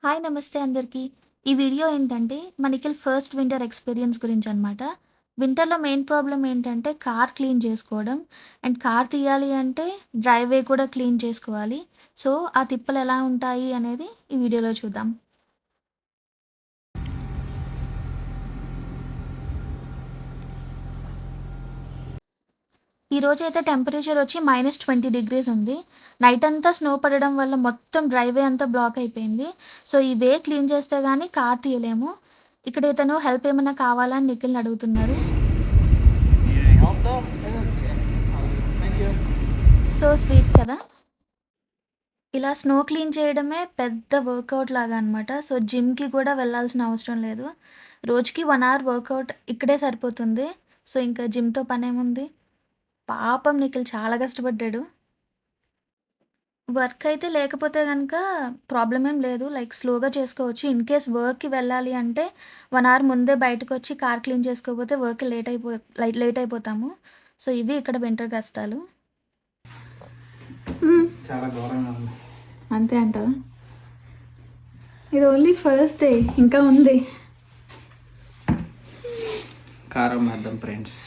Hi నమస్తే అందరికీ. ఈ వీడియో ఏంటంటే, మా నిఖిల్ ఫస్ట్ వింటర్ ఎక్స్‌పీరియన్స్ గురించనమాట. వింటర్‌లో మెయిన్ ప్రాబ్లమ్ ఏంటంటే, కార్ క్లీన్ చేసుకోవడం. అండ్ కార్ తీయాలి అంటే, డ్రైవే కూడా క్లీన్ చేసుకోవాలి. సో, ఆ తిప్పలెలా ఉంటాయి అనేది ఈ వీడియోలో చూద్దాం. ఈరోజైతే టెంపరేచర్ వచ్చి -20 ఉంది. నైటంతా స్నో పడడం వల్ల మొత్తం డ్రైవే అంతా బ్లాక్ అయిపోయింది. సో, ఈ వే క్లీన్ చేస్తే గానీ కార్ తీయలేము. ఇక్కడ ఇతను హెల్ప్ ఏమన్నా కావాలా అని నిఖిల్‌ని అడుగుతున్నారు. Need any help though? Thank you. So sweet కదా! ఇలా స్నో క్లీన్ చేయడమే పెద్ద వర్కౌట్ లాగా అనమాట. సో, జిమ్‌కి కూడా వెళ్ళాల్సిన అవసరం లేదు. రోజుకి 1 అవర్ వర్కౌట్ ఇక్కడే సరిపోతుంది. సో, ఇంకా జిమ్‌తో పనేముంది. పాపం నిఖిల్ చాలా కష్టపడ్డాడు. వర్క్ అయితే లేకపోతే గనక ప్రాబ్లమ్ ఏం లేదు. లైక్ స్లోగా చేసుకోవచ్చు. ఇన్‌కేస్ వర్క్‌కి వెళ్ళాలి అంటే 1 అవర్ ముందే బయటకొచ్చి కార్ క్లీన్ చేసుకోకపోతే వర్క్‌కి లేట్ అయిపోతాము. సో, ఇవి ఇక్కడ వింటర్ కష్టాలు. చాలా ఘోరంగా ఉంది. అంతే అంటావా? ఇది ఓన్లీ ఫస్ట్ డే, ఇంకా ఉంది. కారం వేద్దాం ఫ్రెండ్స్.